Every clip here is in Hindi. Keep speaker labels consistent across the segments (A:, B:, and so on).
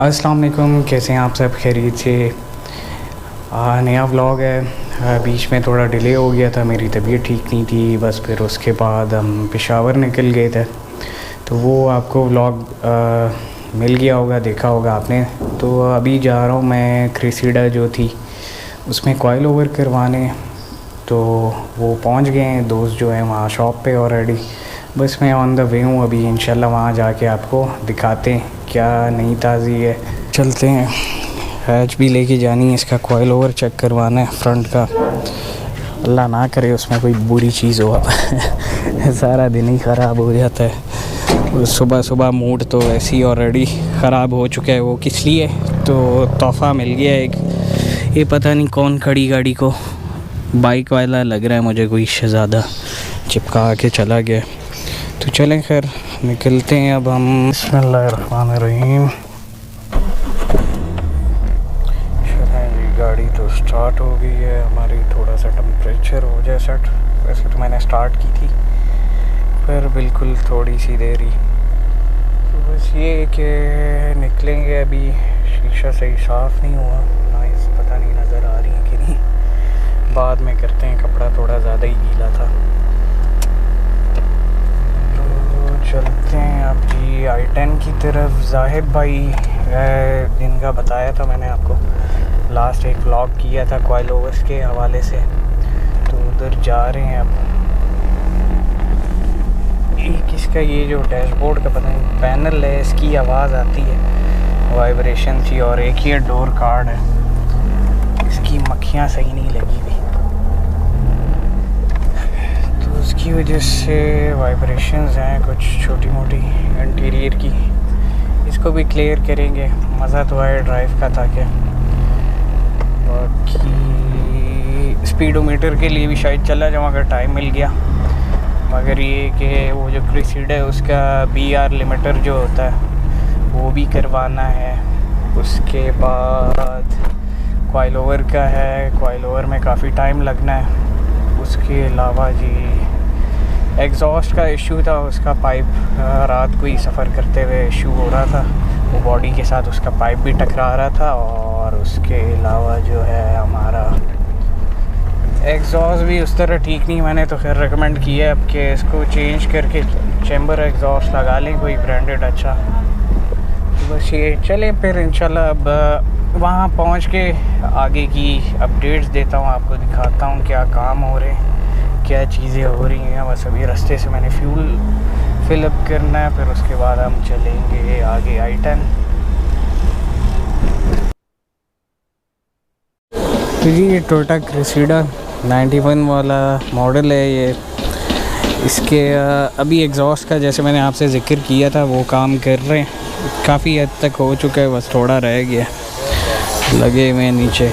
A: अस्सलाम वालेकुम, कैसे हैं आप सब? खैरियत से? नया व्लॉग है। बीच में थोड़ा डिले हो गया था, मेरी तबीयत ठीक नहीं थी बस। फिर उसके बाद हम पेशावर निकल गए थे, तो वो आपको व्लॉग मिल गया होगा, देखा होगा आपने। तो अभी जा रहा हूँ मैं क्रेसिडा जो थी उसमें कॉइल ओवर करवाने। तो वो पहुँच गए हैं दोस्त जो हैं वहाँ शॉप पे ऑलरेडी। बस मैं ऑन द वे हूँ अभी, इंशाल्लाह वहाँ जाके आपको दिखाते हैं क्या नई ताज़ी है। चलते हैं, हैच भी लेके जानी है, इसका कॉइल ओवर चेक करवाना है फ्रंट का। अल्लाह ना करे उसमें कोई बुरी चीज़ हो सारा दिन ही ख़राब हो जाता है। सुबह सुबह मूड तो ऐसे ही ऑलरेडी ख़राब हो चुका है। वो किस लिए तो तोहफ़ा मिल गया एक, ये पता नहीं कौन खड़ी गाड़ी को, बाइक वाला लग रहा है मुझे, कोई शहज़ादा चिपका के चला गया। तो चलें खैर निकलते हैं अब हम। बिस्मिल्लाहिर्रहमानिर्रहीम। गाड़ी तो स्टार्ट हो गई है हमारी, थोड़ा सा टेम्परेचर हो जाए सेट। वैसे तो मैंने स्टार्ट की थी पर बिल्कुल थोड़ी सी देरी। तो बस ये कि निकलेंगे अभी। शीशा सही साफ़ नहीं हुआ, नाइस पता नहीं नज़र आ रही है कि नहीं, बाद में करते हैं, कपड़ा थोड़ा ज़्यादा ही गीला था। तो चलते हैं अब जी I-10 की तरफ। जाहिद भाई जिनका बताया था मैंने आपको, लास्ट एक व्लॉग किया था कॉइल ओवर्स के हवाले से, तो उधर जा रहे हैं अब। एक इसका ये जो डैशबोर्ड का पता नहीं पैनल है, इसकी आवाज़ आती है, वाइब्रेशन थी। और एक ये डोर कार्ड है, इसकी मक्खियाँ सही नहीं लगी हुई, तो उसकी वजह से वाइब्रेशंस हैं कुछ छोटी मोटी इंटीरियर की। इसको भी क्लियर करेंगे, मज़ा तो आए ड्राइव का। ताकि बाकी स्पीडोमीटर के लिए भी शायद चला जाऊँ अगर टाइम मिल गया। मगर ये कि वो जो क्रेसिडा है उसका BR लिमिटर जो होता है वो भी करवाना है। उसके बाद कॉइल ओवर का है, कॉइल ओवर में काफ़ी टाइम लगना है। उसके अलावा जी एग्जॉस्ट का इशू था, उसका पाइप रात को ही सफ़र करते हुए इशू हो रहा था, वो बॉडी के साथ उसका पाइप भी टकरा रहा था। और उसके अलावा जो है हमारा एग्जॉस्ट भी उस तरह ठीक नहीं, मैंने तो खैर रेकमेंड किया है अब कि इसको चेंज करके चैम्बर एग्जॉस्ट लगा लें कोई ब्रांडेड अच्छा। तो बस ये चलें फिर इंशाल्लाह अब वहाँ पहुँच के आगे की अपडेट्स देता हूँ आपको, दिखाता हूँ क्या काम हो रहे हैं, क्या चीज़ें हो रही हैं। बस अभी रास्ते से मैंने फ्यूल फिलअप करना है, फिर उसके बाद हम चलेंगे आगे I-10। तो जी ये टोयोटा क्रेसिडा 91 वाला मॉडल है ये। इसके अभी एग्जॉस्ट का जैसे मैंने आपसे ज़िक्र किया था वो काम कर रहे हैं, काफ़ी हद तक हो चुका है, बस थोड़ा रह गया, लगे हुए नीचे।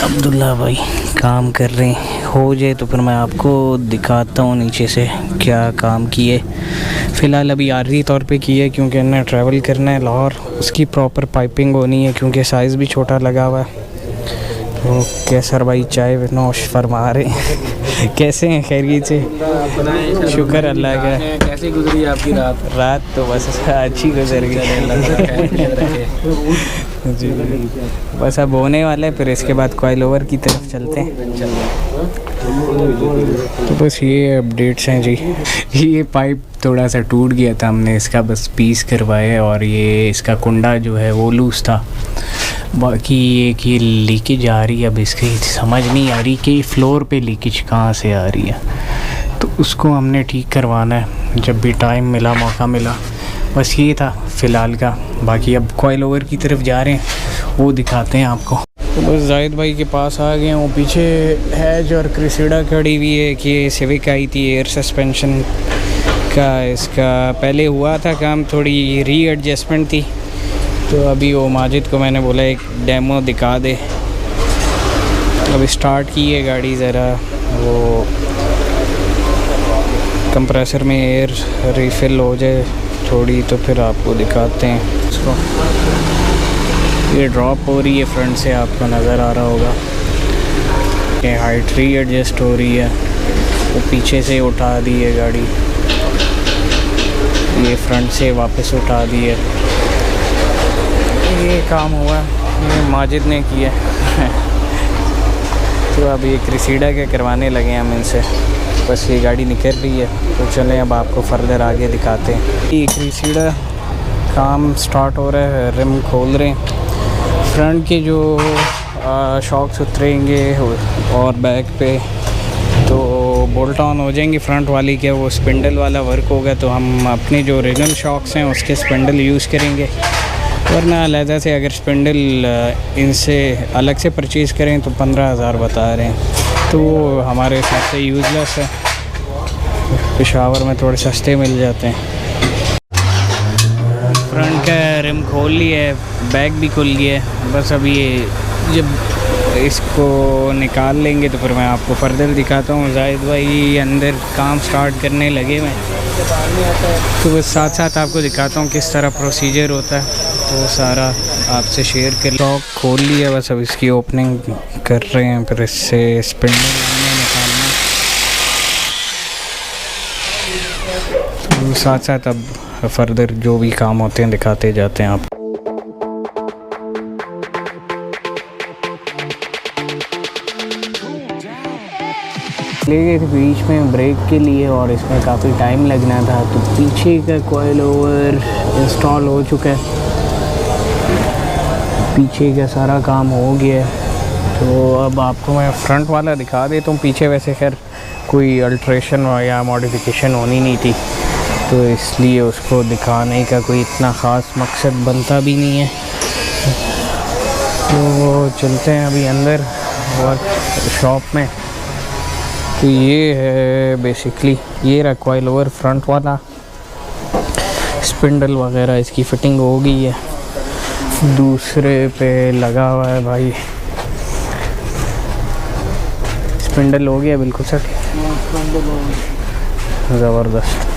A: अब्दुल्ला भाई काम कर रहे हैं, हो जाए तो फिर मैं आपको दिखाता हूँ नीचे से क्या काम किए। फ़िलहाल अभी आर्जी तौर पे किए क्योंकि इन्हें ट्रैवल करना है लाहौर, उसकी प्रॉपर पाइपिंग होनी है क्योंकि साइज़ भी छोटा लगा हुआ है। तो कैसर भाई चाय नोश फरमा रहे हैं कैसे हैं? खैरियत से? शुक्र अल्लाह का।
B: कैसी गुजरी आपकी रात?
A: रात तो बस अच्छी गुजर गई जी। बस अब होने वाला है, फिर इसके बाद कॉइल ओवर की तरफ चलते हैं। तो बस ये अपडेट्स हैं जी। ये पाइप थोड़ा सा टूट गया था, हमने इसका बस पीस करवाया और ये इसका कुंडा जो है वो लूज़ था। बाकी एक ये लीकेज आ रही है, अब इसकी समझ नहीं आ रही कि फ्लोर पे लीकेज कहाँ से आ रही है, तो उसको हमने ठीक करवाना है जब भी टाइम मिला, मौका मिला। बस ये था फ़िलहाल का। बाकी अब कॉइल ओवर की तरफ जा रहे हैं, वो दिखाते हैं आपको। तो बस जाहिद भाई के पास आ गए हैं, वो पीछे हैज और क्रेसिडा खड़ी हुई है कि सिविक आई थी एयर सस्पेंशन का, इसका पहले हुआ था काम, थोड़ी रीएडजस्टमेंट थी। तो अभी वो माजिद को मैंने बोला एक डेमो दिखा दे। अब स्टार्ट की है गाड़ी, ज़रा वो कंप्रेसर में एयर रिफ़िल हो जाए थोड़ी, तो फिर आपको दिखाते हैं इसको। ये ड्रॉप हो रही है फ्रंट से, आपको नज़र आ रहा होगा। ये हाइट रीएडजस्ट हो रही है, वो पीछे से उठा दी है गाड़ी, ये फ्रंट से वापस उठा दी है। काम हुआ ये माजिद ने किया तो अब ये क्रिसीडा के करवाने लगे हैं हम इनसे। बस ये गाड़ी निकल रही है तो चलें अब आपको फर्दर आगे दिखाते हैं। ये क्रिसीडा काम स्टार्ट हो रहा है, रिम खोल रहे हैं। फ्रंट के जो शॉक्स उतरेंगे और बैक पे तो बोल्ट ऑन हो जाएंगे फ्रंट वाली के, वो स्पिंडल वाला वर्क होगा तो हम अपने जो ओरिजिनल शॉक्स हैं उसके स्पिंडल यूज़ करेंगे, वरना अलहदा से अगर स्पिंडल इनसे अलग से परचेज़ करें तो 15,000 बता रहे हैं, तो वो हमारे हिसाब से यूज़लेस है। पेशावर में थोड़े सस्ते मिल जाते हैं। फ्रंट का रिम खोल लिया है, बैक भी खुल गया है। बस अब ये जब इसको निकाल लेंगे तो फिर मैं आपको फर्दर दिखाता हूँ। जाहिद भाई अंदर काम स्टार्ट करने लगे हुए, तो बस साथ साथ आपको दिखाता हूँ किस तरह प्रोसीजर होता है, तो सारा आपसे शेयर कर। लॉक खोल लिया, बस अब इसकी ओपनिंग कर रहे हैं, फिर इससे स्पिंडल निकालना, तो साथ साथ अब फर्दर जो भी काम होते हैं दिखाते जाते हैं आप। ले गए थे बीच में ब्रेक के लिए और इसमें काफ़ी टाइम लगना था, तो पीछे का कॉइल ओवर इंस्टॉल हो चुका है, पीछे का सारा काम हो गया है। तो अब आपको मैं फ्रंट वाला दिखा देता हूँ। पीछे वैसे खैर कोई अल्ट्रेशन या मॉडिफिकेशन होनी नहीं थी, तो इसलिए उसको दिखाने का कोई इतना ख़ास मकसद बनता भी नहीं है। तो चलते हैं अभी अंदर वर्कशॉप में। तो ये है बेसिकली, ये रहा कॉइल ओवर फ्रंट वाला, स्पिंडल वगैरह इसकी फ़िटिंग हो गई है, दूसरे पे लगा हुआ है भाई स्पिंडल हो गया बिल्कुल सर, ज़बरदस्त।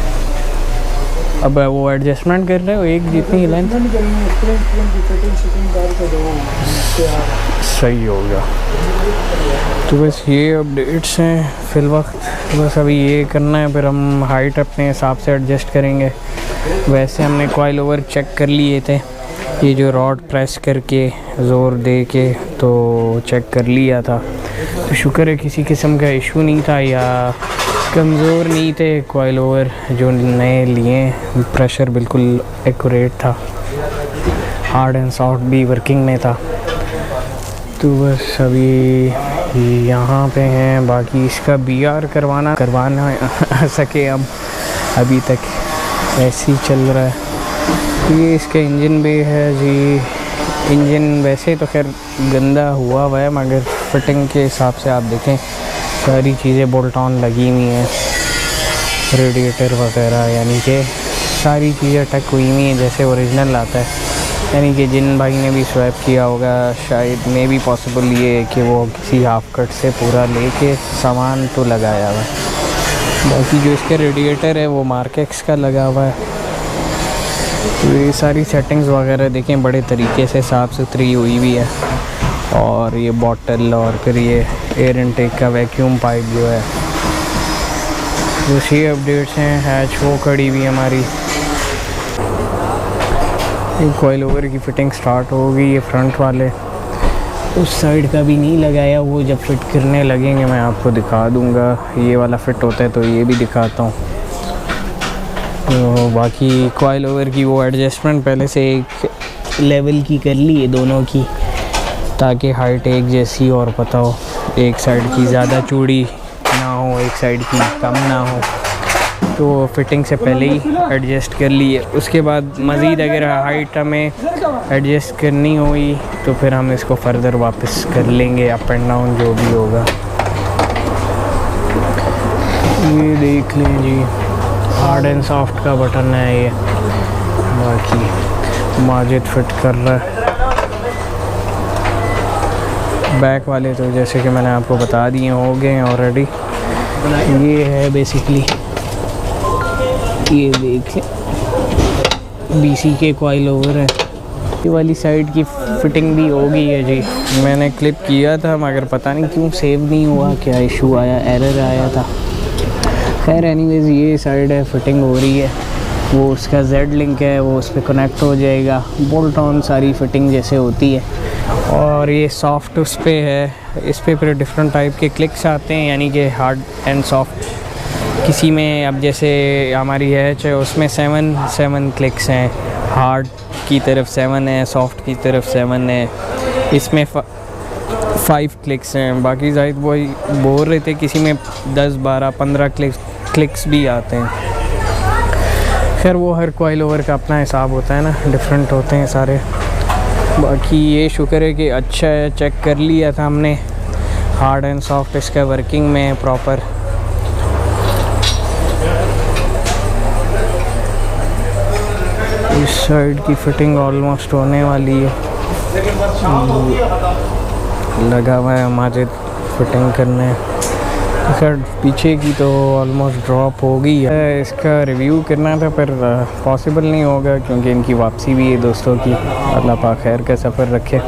A: अब वो एडजस्टमेंट कर रहे हो एक जितनी लेंथ सही हो गया। तो बस ये अपडेट्स हैं फ़िलवक्त, बस अभी ये करना है, फिर हम हाइट अपने हिसाब से एडजस्ट करेंगे। वैसे हमने कॉइल ओवर चेक कर लिए थे, ये जो रॉड प्रेस करके ज़ोर दे के तो चेक कर लिया था, तो शुक्र है किसी किस्म का इशू नहीं था या कमज़ोर नहीं थे कॉइल ओवर जो नए लिए, प्रेशर बिल्कुल एक्यूरेट था, हार्ड एंड सॉफ्ट भी वर्किंग में था। तो बस अभी यहाँ पे हैं, बाकी इसका BR करवाना सके अब, अभी तक ऐसे ही चल रहा है। ये इसका इंजन भी है जी, इंजन वैसे तो खैर गंदा हुआ है, मगर फिटिंग के हिसाब से आप देखें सारी चीज़ें बोल्ट ऑन लगी हुई हैं, रेडिएटर वगैरह यानी कि सारी चीज़ें टक हुई हुई हैं जैसे ओरिजिनल आता है। यानी कि जिन भाई ने भी स्वैप किया होगा शायद मे भी पॉसिबल ये है कि वो किसी हाफ कट से पूरा लेके सामान तो लगाया हुआ है। बाकी जो इसका रेडिएटर है वो मार्केक्स का लगा हुआ है। तो ये सारी सेटिंग्स वगैरह देखें बड़े तरीके से साफ़ सुथरी हुई हुई है, और ये बॉटल और फिर ये एयर इनटेक का वैक्यूम पाइप जो है, उसी अपडेट्स हैं। हैच वो खड़ी हुई हमारी, कॉइल ओवर की फ़िटिंग स्टार्ट हो गई है। फ्रंट वाले उस साइड का भी नहीं लगाया, वो जब फिट करने लगेंगे मैं आपको दिखा दूंगा। ये वाला फ़िट होता है तो ये भी दिखाता हूँ। तो बाकी कॉइल ओवर की वो एडजस्टमेंट पहले से एक लेवल की कर ली है दोनों की, ताकि हाइट एक जैसी और पता हो, एक साइड की ज़्यादा चौड़ी ना हो, एक साइड की कम ना हो। तो फिटिंग से पहले ही एडजस्ट कर ली है। उसके बाद मज़ीद अगर हाइट हमें एडजस्ट करनी हुई तो फिर हम इसको फर्दर वापस कर लेंगे, अप एंड डाउन जो भी होगा। ये देख लें जी, हार्ड एंड सॉफ्ट का बटन है ये। बाकी माजिद फिट कर रहा है। बैक वाले तो जैसे कि मैंने आपको बता दिए हो गए हैं ऑलरेडी। ये है बेसिकली, ये देखें BC के कॉइल ओवर है। ये वाली साइड की फ़िटिंग भी हो गई है जी, मैंने क्लिप किया था मगर पता नहीं क्यों सेव नहीं हुआ, क्या इशू आया, एरर आया था। खैर एनीवेज़ ये साइड है, फिटिंग हो रही है।
B: वो उसका जेड लिंक है, वो उस पर कनेक्ट हो जाएगा। बोल्ट ऑन सारी फिटिंग जैसे होती है। और ये सॉफ्ट उस पर है। इस पर फिर डिफरेंट टाइप के क्लिक्स आते हैं, यानी कि हार्ड एंड सॉफ्ट। किसी में अब जैसे हमारी है उसमें 7 क्लिक्स हैं, हार्ड की तरफ 7 है, सॉफ्ट की तरफ 7 है। इसमें 5 क्लिक्स हैं। बाकी जाहिद वही बोल रहे थे किसी में 10, 12, 15 क्लिक्स भी आते हैं। खैर वो हर कॉइल ओवर का अपना हिसाब होता है ना, डिफरेंट होते हैं सारे। बाकी ये शुक्र है कि अच्छा है, चेक कर लिया था हमने हार्ड एंड सॉफ्ट इसका वर्किंग में प्रॉपर। इस साइड की फिटिंग ऑलमोस्ट होने वाली है, लगा हुआ है माजिद फिटिंग करने। खैर पीछे की तो ऑलमोस्ट ड्रॉप हो गई है। इसका रिव्यू करना था पर पॉसिबल नहीं होगा क्योंकि इनकी वापसी भी है दोस्तों की। अल्लाह पाक खैर का सफ़र रखे।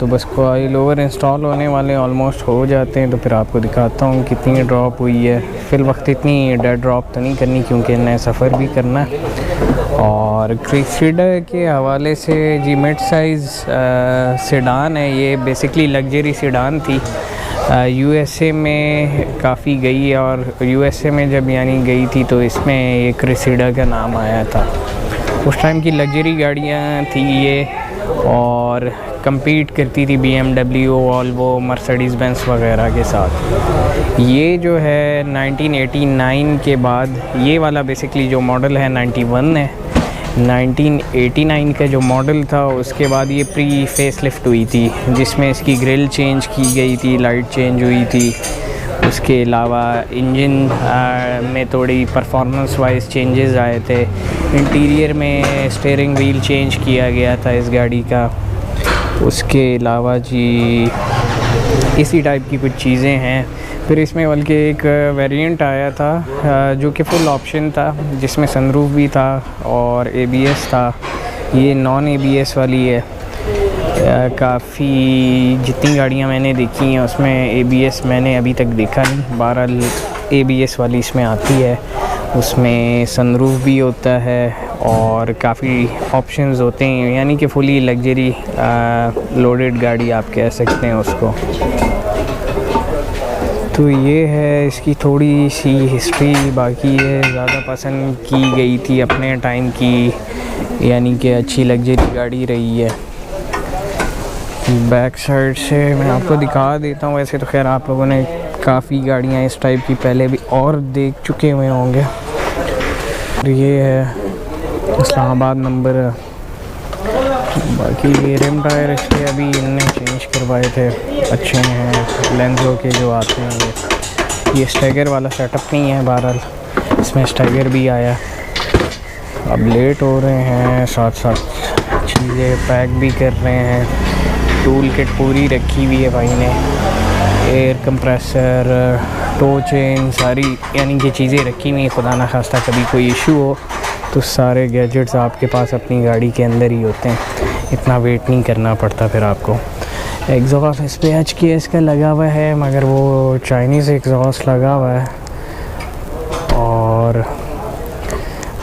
B: तो बस कॉइल ओवर इंस्टॉल होने वाले ऑलमोस्ट हो जाते हैं, तो फिर आपको दिखाता हूँ कितनी ड्रॉप हुई है। फ़िल वक्त इतनी डेड ड्रॉप तो नहीं करनी क्योंकि नया सफ़र भी करना है। और क्रेसिडा के हवाले से जी मिड साइज़ सेडान है, ये बेसिकली लग्जरी सेडान थी। यूएसए में काफ़ी गई है और यूएसए में जब यानी गई थी तो इसमें ये क्रेसिडा का नाम आया था। उस टाइम की लग्जरी गाड़ियाँ थी ये और compete करती थी BMW, वॉल्वो, मर्सिडीज़ बेंस वगैरह के साथ। ये जो है 1989 के बाद ये वाला बेसिकली जो मॉडल है 91 है। 1989 का जो मॉडल था उसके बाद ये प्री फेस लिफ्ट हुई थी जिसमें इसकी ग्रिल चेंज की गई थी, लाइट चेंज हुई थी। उसके अलावा इंजन में थोड़ी परफॉर्मेंस वाइज चेंजेस आए थे। इंटीरियर में स्टीयरिंग व्हील चेंज किया गया था इस गाड़ी का। उसके अलावा जी इसी टाइप की कुछ चीज़ें हैं। फिर इसमें बल्कि एक वेरिएंट आया था जो कि फुल ऑप्शन था जिसमें सनरूफ भी था और ABS था। ये नॉन ABS वाली है। काफ़ी जितनी गाड़ियाँ मैंने देखी हैं उसमें ABS मैंने अभी तक देखा नहीं। 12 ABS वाली इसमें आती है। उसमें सनरूफ भी होता है और काफ़ी ऑप्शंस होते हैं, यानी कि फुली लग्जरी लोडेड गाड़ी आप कह सकते हैं उसको। तो ये है इसकी थोड़ी सी हिस्ट्री। बाकी ये ज़्यादा पसंद की गई थी अपने टाइम की, यानी कि अच्छी लग्जरी गाड़ी रही है। बैक साइड से मैं आपको दिखा देता हूँ। वैसे तो खैर आप लोगों ने काफ़ी गाड़ियाँ इस टाइप की पहले भी और देख चुके हुए होंगे। ये है इस्लामाबाद नंबर। बाकी ये रिम टायर इसके अभी इनने चेंज करवाए थे, अच्छे हैं लेंजो के जो आते हैं। ये स्टैगर वाला सेटअप नहीं है, बहरहाल इसमें स्टैगर भी आया। अब लेट हो रहे हैं, साथ साथ चीज़ें पैक भी कर रहे हैं। टूल किट पूरी रखी हुई है भाई ने, एयर कंप्रेसर, टो चेन, सारी यानी कि चीज़ें रखी हुई हैं। खुदा ना खास्ता कभी कोई इशू हो तो सारे गैजेट्स आपके पास अपनी गाड़ी के अंदर ही होते हैं, इतना वेट नहीं करना पड़ता फिर आपको। एग्जॉस्ट इस पर HKS का लगा हुआ है मगर वो चाइनीज़ एग्जॉस्ट लगा हुआ है और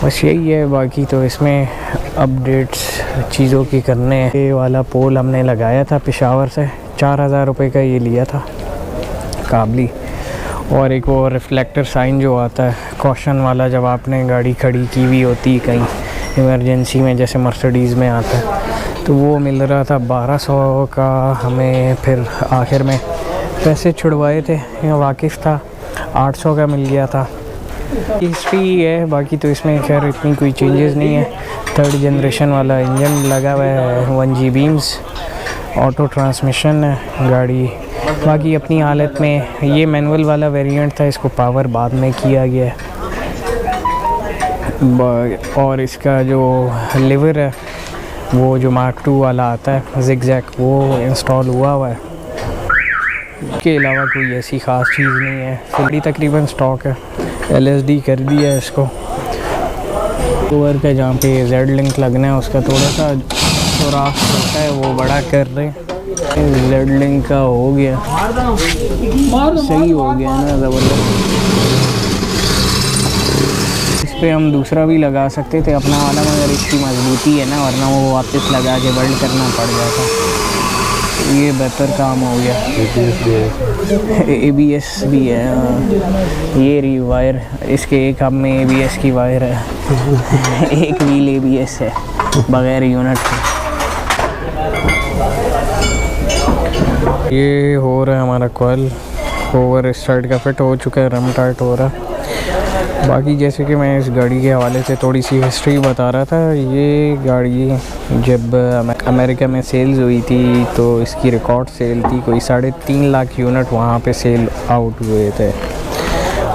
B: बस यही है। बाकी तो इसमें अपडेट्स चीज़ों की करने हैं। ये वाला पोल हमने लगाया था पेशावर से, 4000 रुपये का ये लिया था काबली। और एक वो रिफ्लेक्टर साइन जो आता है कॉशन वाला, जब आपने गाड़ी खड़ी की हुई होती है कहीं इमरजेंसी में, जैसे मर्सिडीज़ में आता है, तो वो मिल रहा था 1200 का। हमें फिर आखिर में पैसे छुड़वाए थे, वाकिफ़ था, 800 का मिल गया था। हिस्ट्री है। बाकी तो इसमें खैर इतनी कोई चेंजेस नहीं है। 3rd जनरेशन वाला इंजन लगा हुआ है, 1G बीम्स, ऑटो ट्रांसमिशन है गाड़ी। बाकी अपनी हालत में ये मैनुअल वाला वेरिएंट था, इसको पावर बाद में किया गया है। और इसका जो लीवर है वो जो Mark II वाला आता है ज़िगज़ैग, वो इंस्टॉल हुआ है। इसके अलावा कोई ऐसी ख़ास चीज़ नहीं है। फुली तकरीबन स्टॉक है। LSD कर दिया है इसको। ओवर का जहाँ पे Z लिंक लगना है उसका थोड़ा सा सुराख रहता है, वो बड़ा कर रहे हैं। Z लिंक का हो गया, सही हो गया ना, ज़बरदस्त। पे हम दूसरा भी लगा सकते थे अपना वाला, मगर इसकी मजबूती है ना, वरना वो वापस लगा के वेल्ड करना पड़ जाता। तो ये बेहतर काम हो गया। ABS भी है, हाँ। ये रही वायर, इसके एक हब में ABS की वायर है। एक व्हील ABS है बगैर यूनिट के। ये हो रहा है हमारा कॉइल ओवर इस साइड का फिट हो चुका है, रम टाइट हो रहा है। बाकी जैसे कि मैं इस गाड़ी के हवाले से थोड़ी सी हिस्ट्री बता रहा था, ये गाड़ी जब अमेरिका में सेल्स हुई थी तो इसकी रिकॉर्ड सेल थी, कोई 3.5 लाख यूनिट वहाँ पे सेल आउट हुए थे।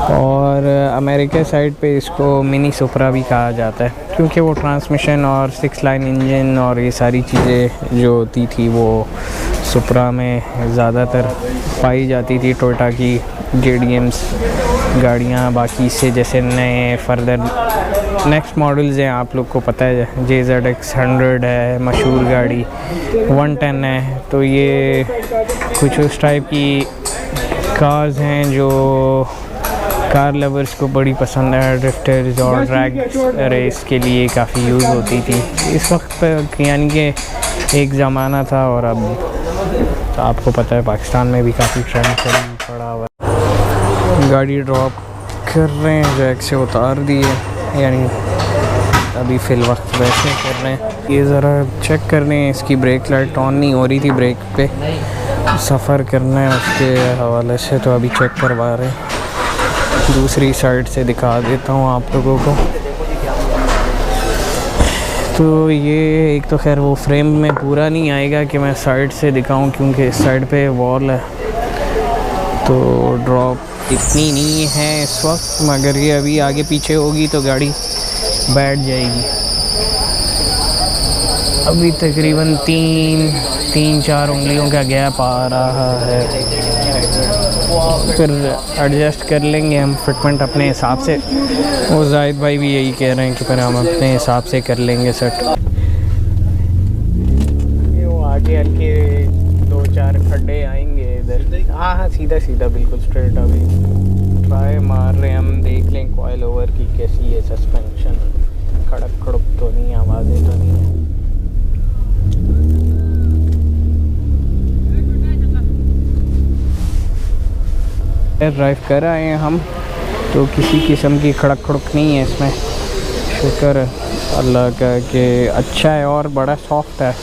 B: और अमेरिका साइड पे इसको मिनी सुपरा भी कहा जाता है, क्योंकि वो ट्रांसमिशन और 6 लाइन इंजन और ये सारी चीज़ें जो होती थी वो सुपरा में ज़्यादातर पाई जाती थी। टोयोटा की JDMs गाड़ियाँ, बाकी से जैसे नए फर्दर नेक्स्ट मॉडल्स हैं, आप लोग को पता है JZX 100 है मशहूर गाड़ी, 110 है। तो ये कुछ उस टाइप की कार्स हैं जो कार लवर्स को बड़ी पसंद है। ड्रिफ्टर्स और ड्रैग रेस के लिए काफ़ी यूज़ होती थी इस वक्त, यानी कि एक ज़माना था। और अब तो आपको पता है पाकिस्तान में भी काफ़ी ट्रेंड पड़ा हुआ है। गाड़ी ड्रॉप कर रहे हैं, जैक से उतार दिए, यानी अभी फ़िल वक्त वैसे कर रहे हैं। ये ज़रा चेक कर रहे हैं, इसकी ब्रेक लाइट ऑन नहीं हो रही थी ब्रेक पे, सफ़र करना है उसके हवाले से, तो अभी चेक करवा रहे हैं। दूसरी साइड से दिखा देता हूँ आप लोगों को। तो ये एक तो खैर वो फ्रेम में पूरा नहीं आएगा कि मैं साइड से दिखाऊं, क्योंकि इस साइड पे वॉल है तो ड्रॉप इतनी नहीं है इस वक्त, मगर ये अभी आगे पीछे होगी तो गाड़ी बैठ जाएगी। अभी तकरीबन 3-4 उंगलियों का गैप आ रहा है, फिर एडजस्ट कर लेंगे हम फिटमेंट अपने हिसाब से। वो जाहिद भाई भी यही कह रहे हैं कि फिर हम अपने हिसाब से कर लेंगे सेट। ये वो आगे हल्के 2-4 खड्डे आएंगे इधर, हाँ सीधा सीधा बिल्कुल स्ट्रेट। अभी ट्राई मार रहे हैं हम, देख लें कॉइल ओवर की कैसी है सस्पेंशन, खड़क खड़क तो नहीं, आवाज़ें तो नहीं है। ड्राइव कर आए हैं हम, तो किसी किस्म की खड़क खड़क नहीं है इसमें, शुक्र है अल्लाह का कि अच्छा है और बड़ा सॉफ्ट है।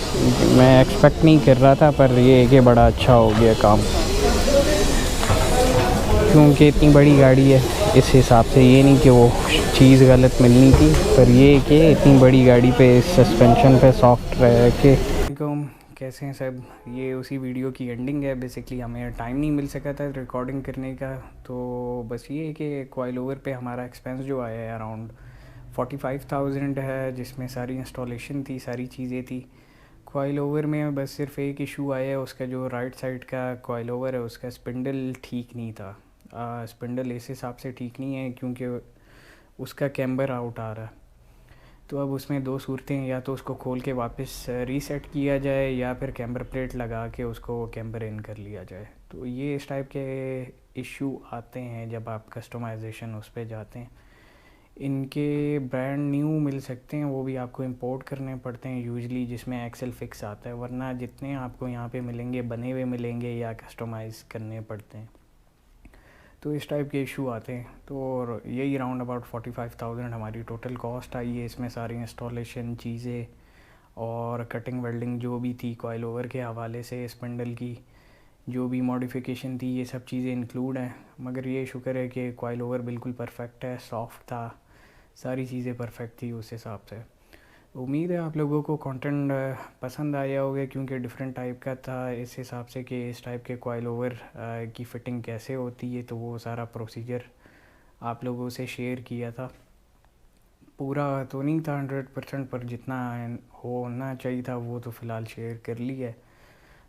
B: मैं एक्सपेक्ट नहीं कर रहा था, पर ये है कि बड़ा अच्छा हो गया काम, क्योंकि इतनी बड़ी गाड़ी है। इस हिसाब से ये नहीं कि वो चीज़ गलत मिलनी थी, पर ये कि इतनी बड़ी गाड़ी पे सस्पेंशन पे सॉफ्ट रह के। कैसे हैं सब, ये उसी वीडियो की एंडिंग है। बेसिकली हमें टाइम नहीं मिल सका था रिकॉर्डिंग करने का, तो बस ये है कि कॉइल ओवर पे हमारा एक्सपेंस जो आया है अराउंड 45,000 है, जिसमें सारी इंस्टॉलेशन थी, सारी चीज़ें थी। कॉइल ओवर में बस सिर्फ एक इशू आया है, उसका जो राइट साइड का कॉइल ओवर है उसका स्पिंडल ठीक नहीं था। स्पिंडल इस हिसाब से ठीक नहीं है क्योंकि उसका कैम्बर आउट आ रहा है। तो अब उसमें 2 सूरतें हैं, या तो उसको खोल के वापस रीसेट किया जाए या फिर कैम्बर प्लेट लगा के उसको कैम्बर इन कर लिया जाए। तो ये इस टाइप के इशू आते हैं जब आप कस्टमाइजेशन उस पर जाते हैं। इनके ब्रांड न्यू मिल सकते हैं, वो भी आपको इंपोर्ट करने पड़ते हैं यूजली, जिसमें एक्सेल फिक्स आता है, वरना जितने आपको यहाँ पे मिलेंगे बने हुए मिलेंगे या कस्टमाइज़ करने पड़ते हैं। तो इस टाइप के इशू आते हैं। तो यही राउंड अबाउट 45,000 हमारी टोटल कॉस्ट आई है। इसमें सारी इंस्टॉलेशन चीज़ें और कटिंग वेल्डिंग जो भी थी कॉइल ओवर के हवाले से, स्पिंडल की जो भी मॉडिफिकेशन थी, ये सब चीज़ें इंक्लूड हैं। मगर ये शुक्र है कि कॉइल ओवर बिल्कुल परफेक्ट है, सॉफ्ट था, सारी चीज़ें परफेक्ट थी उस हिसाब से। उम्मीद है आप लोगों को कंटेंट पसंद आया होगा, क्योंकि डिफरेंट टाइप का था इस हिसाब से कि इस टाइप के कॉइल ओवर की फ़िटिंग कैसे होती है, तो वो सारा प्रोसीजर आप लोगों से शेयर किया था। पूरा तो नहीं था 100%, पर जितना होना चाहिए था वो तो फ़िलहाल शेयर कर लिया है।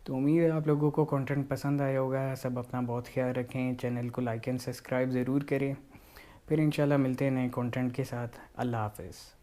B: तो उम्मीद है आप लोगों को कंटेंट पसंद आया होगा। सब अपना बहुत ख्याल रखें, चैनल को लाइक एंड सब्सक्राइब ज़रूर करें। फिर इंशाल्लाह मिलते हैं नए कंटेंट के साथ। अल्लाह हाफ़िज़।